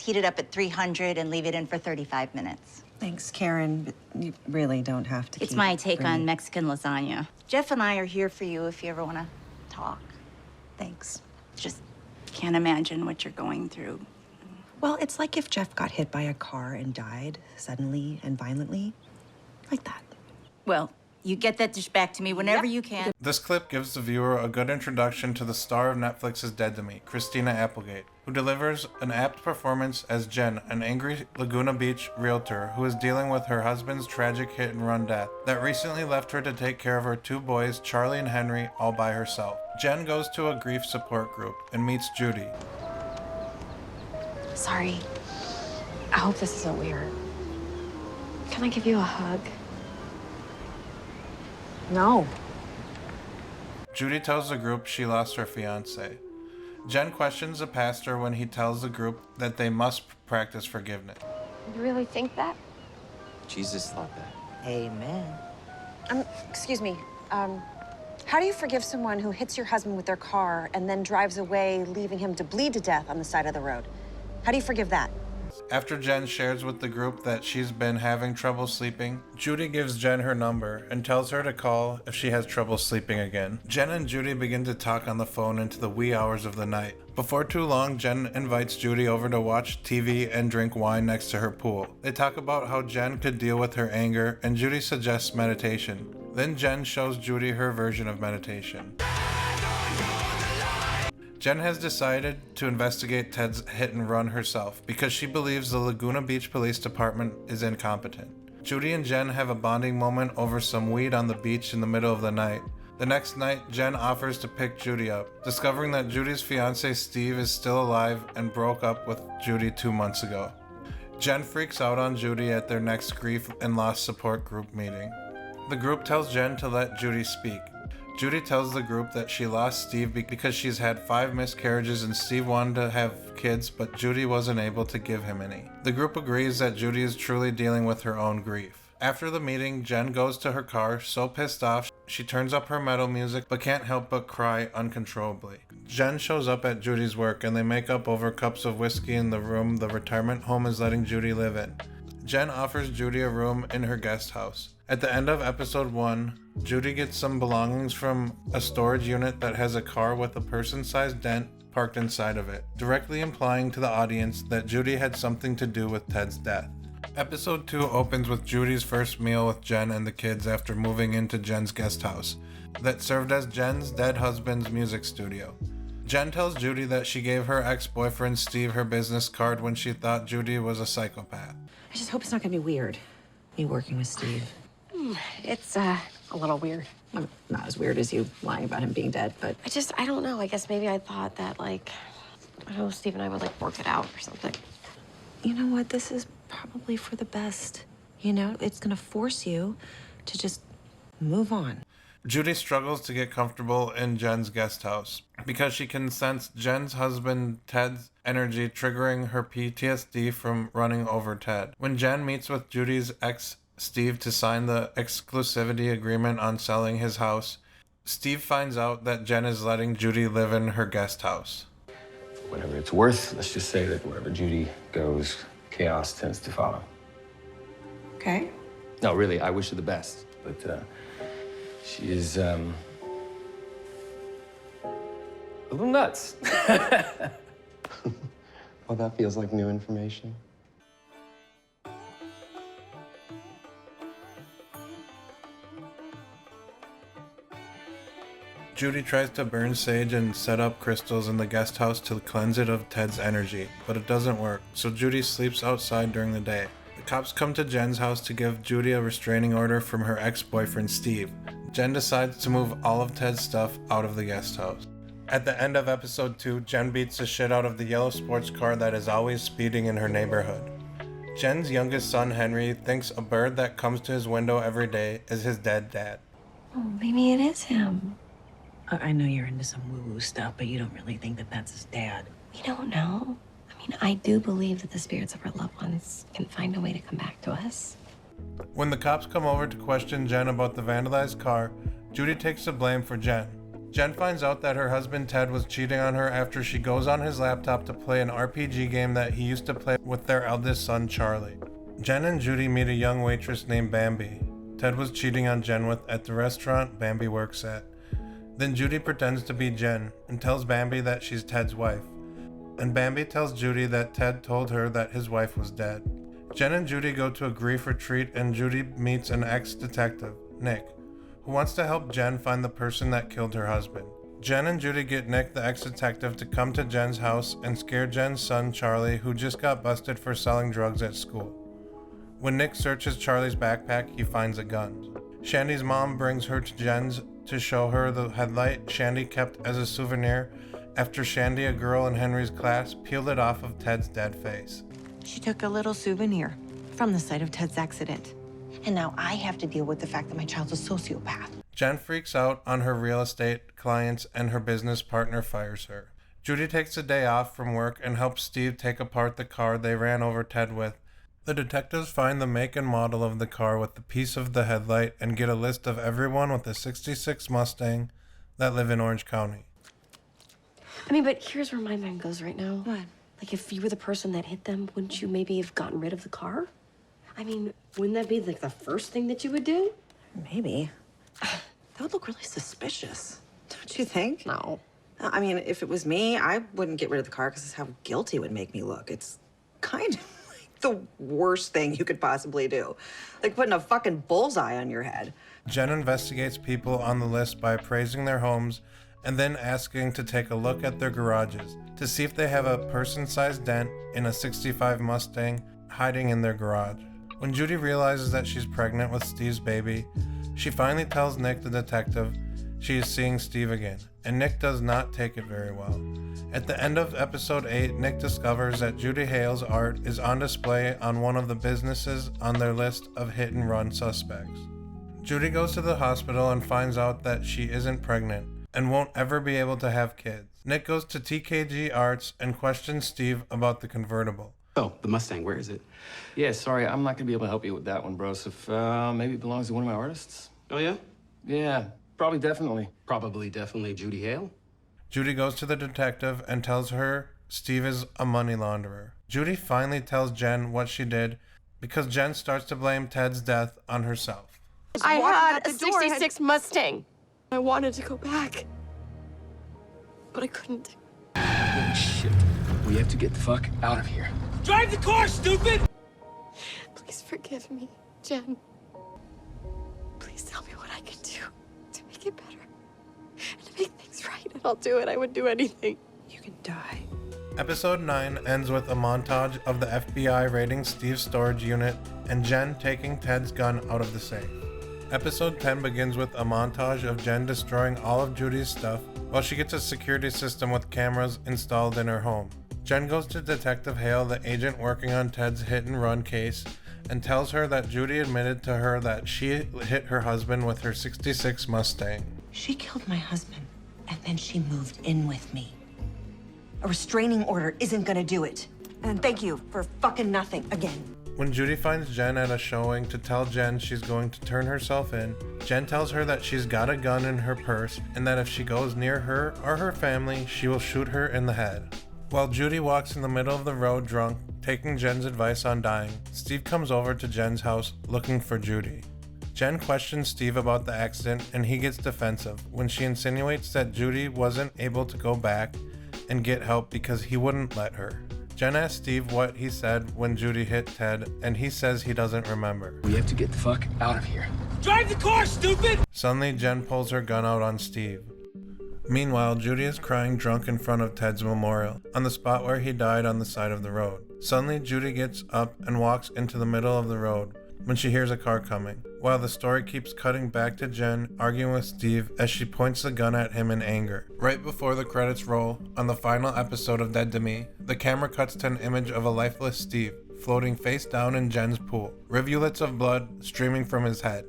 heat it up at 300 and leave it in for 35 minutes. Thanks, Karen, but you really don't have to It's keep my take bringing- on Mexican lasagna. Jeff and I are here for you if you ever want to talk. Thanks. Just can't imagine what you're going through. Well, it's like if Jeff got hit by a car and died suddenly and violently. Like that. Well, you get that dish back to me whenever you can. This clip gives the viewer a good introduction to the star of Netflix's Dead to Me, Christina Applegate, who delivers an apt performance as Jen, an angry Laguna Beach realtor who is dealing with her husband's tragic hit-and-run death that recently left her to take care of her two boys, Charlie and Henry, all by herself. Jen goes to a grief support group and meets Judy. Sorry. I hope this isn't weird. Can I give you a hug? No. Judy tells the group she lost her fiancé. Jen questions the pastor when he tells the group that they must practice forgiveness. You really think that? Jesus thought that. Amen. Excuse me. How do you forgive someone who hits your husband with their car and then drives away, leaving him to bleed to death on the side of the road? How do you forgive that? After Jen shares with the group that she's been having trouble sleeping, Judy gives Jen her number and tells her to call if she has trouble sleeping again. Jen and Judy begin to talk on the phone into the wee hours of the night. Before too long, Jen invites Judy over to watch TV and drink wine next to her pool. They talk about how Jen could deal with her anger, and Judy suggests meditation. Then Jen shows Judy her version of meditation. Jen has decided to investigate Ted's hit and run herself because she believes the Laguna Beach Police Department is incompetent. Judy and Jen have a bonding moment over some weed on the beach in the middle of the night. The next night, Jen offers to pick Judy up, discovering that Judy's fiancé Steve is still alive and broke up with Judy 2 months ago. Jen freaks out on Judy at their next grief and loss support group meeting. The group tells Jen to let Judy speak. Judy tells the group that she lost Steve because she's had 5 miscarriages and Steve wanted to have kids, but Judy wasn't able to give him any. The group agrees that Judy is truly dealing with her own grief. After the meeting, Jen goes to her car, so pissed off, she turns up her metal music, but can't help but cry uncontrollably. Jen shows up at Judy's work, and they make up over cups of whiskey in the room the retirement home is letting Judy live in. Jen offers Judy a room in her guest house. At the end of episode 1, Judy gets some belongings from a storage unit that has a car with a person-sized dent parked inside of it, directly implying to the audience that Judy had something to do with Ted's death. Episode 2 opens with Judy's first meal with Jen and the kids after moving into Jen's guest house, that served as Jen's dead husband's music studio. Jen tells Judy that she gave her ex-boyfriend Steve her business card when she thought Judy was a psychopath. I just hope it's not gonna be weird, me working with Steve. It's a little weird. Not as weird as you lying about him being dead, but... I don't know. I guess maybe I thought that, like, I don't know, Steve and I would, like, work it out or something. You know what? This is probably for the best. You know, it's gonna force you to just move on. Judy struggles to get comfortable in Jen's guest house because she can sense Jen's husband Ted's energy triggering her PTSD from running over Ted. When Jen meets with Judy's ex Steve to sign the exclusivity agreement on selling his house, Steve finds out that Jen is letting Judy live in her guest house. Whatever it's worth, let's just say that wherever Judy goes, chaos tends to follow. Okay. No, really, I wish her the best, but she is a little nuts. Well, that feels like new information. Judy tries to burn sage and set up crystals in the guest house to cleanse it of Ted's energy, but it doesn't work, so Judy sleeps outside during the day. The cops come to Jen's house to give Judy a restraining order from her ex-boyfriend Steve. Jen decides to move all of Ted's stuff out of the guest house. At the end of episode 2, Jen beats the shit out of the yellow sports car that is always speeding in her neighborhood. Jen's youngest son Henry thinks a bird that comes to his window every day is his dead dad. Oh, maybe it is him. I know you're into some woo-woo stuff, but you don't really think that that's his dad. We don't know. I mean, I do believe that the spirits of our loved ones can find a way to come back to us. When the cops come over to question Jen about the vandalized car, Judy takes the blame for Jen. Jen finds out that her husband Ted was cheating on her after she goes on his laptop to play an RPG game that he used to play with their eldest son Charlie. Jen and Judy meet a young waitress named Bambi. Ted was cheating on Jen with at the restaurant Bambi works at. Then Judy pretends to be Jen and tells Bambi that she's Ted's wife. And Bambi tells Judy that Ted told her that his wife was dead. Jen and Judy go to a grief retreat and Judy meets an ex-detective, Nick, who wants to help Jen find the person that killed her husband. Jen and Judy get Nick, the ex-detective, to come to Jen's house and scare Jen's son Charlie, who just got busted for selling drugs at school. When Nick searches Charlie's backpack, he finds a gun. Shandy's mom brings her to Jen's to show her the headlight Shandy kept as a souvenir after Shandy, a girl in Henry's class, peeled it off of Ted's dead face. She took a little souvenir from the site of Ted's accident. And now I have to deal with the fact that my child's a sociopath. Jen freaks out on her real estate clients and her business partner fires her. Judy takes a day off from work and helps Steve take apart the car they ran over Ted with. The detectives find the make and model of the car with the piece of the headlight and get a list of everyone with a '66 Mustang that live in Orange County. I mean, but here's where my mind goes right now. What? Like, if you were the person that hit them, wouldn't you maybe have gotten rid of the car? I mean, wouldn't that be, like, the first thing that you would do? Maybe. That would look really suspicious, don't you think? No. I mean, if it was me, I wouldn't get rid of the car because of how guilty it would make me look. It's kind of like the worst thing you could possibly do. Like putting a fucking bullseye on your head. Jen investigates people on the list by appraising their homes and then asking to take a look at their garages to see if they have a person-sized dent in a '65 Mustang hiding in their garage. When Judy realizes that she's pregnant with Steve's baby, she finally tells Nick, the detective, she is seeing Steve again, and Nick does not take it very well. At the end of episode 8, Nick discovers that Judy Hale's art is on display on one of the businesses on their list of hit-and-run suspects. Judy goes to the hospital and finds out that she isn't pregnant and won't ever be able to have kids. Nick goes to TKG Arts and questions Steve about the convertible. Oh, the Mustang, where is it? Yeah, sorry, I'm not gonna be able to help you with that one, bro. So if, maybe it belongs to one of my artists? Oh, yeah? Yeah, probably, definitely. Probably, definitely Judy Hale. Judy goes to the detective and tells her Steve is a money launderer. Judy finally tells Jen what she did because Jen starts to blame Ted's death on herself. I had a '66 Mustang. I wanted to go back, but I couldn't. Oh, shit. We have to get the fuck out of here. Drive the car, stupid! Please forgive me, Jen. Please tell me what I can do to make it better and to make things right, and I'll do it. I would do anything. You could die. Episode 9 ends with a montage of the FBI raiding Steve's storage unit and Jen taking Ted's gun out of the safe. Episode 10 begins with a montage of Jen destroying all of Judy's stuff while she gets a security system with cameras installed in her home. Jen goes to Detective Hale, the agent working on Ted's hit-and-run case, and tells her that Judy admitted to her that she hit her husband with her '66 Mustang. She killed my husband, and then she moved in with me. A restraining order isn't gonna do it. And thank you for fucking nothing again. When Judy finds Jen at a showing to tell Jen she's going to turn herself in, Jen tells her that she's got a gun in her purse and that if she goes near her or her family, she will shoot her in the head. While Judy walks in the middle of the road drunk, taking Jen's advice on dying, Steve comes over to Jen's house looking for Judy. Jen questions Steve about the accident and he gets defensive when she insinuates that Judy wasn't able to go back and get help because he wouldn't let her. Jen asks Steve what he said when Judy hit Ted and he says he doesn't remember. We have to get the fuck out of here. Drive the car, stupid! Suddenly, Jen pulls her gun out on Steve. Meanwhile, Judy is crying drunk in front of Ted's memorial, on the spot where he died on the side of the road. Suddenly, Judy gets up and walks into the middle of the road when she hears a car coming, while the story keeps cutting back to Jen arguing with Steve as she points the gun at him in anger. Right before the credits roll, on the final episode of Dead to Me, the camera cuts to an image of a lifeless Steve floating face down in Jen's pool, rivulets of blood streaming from his head.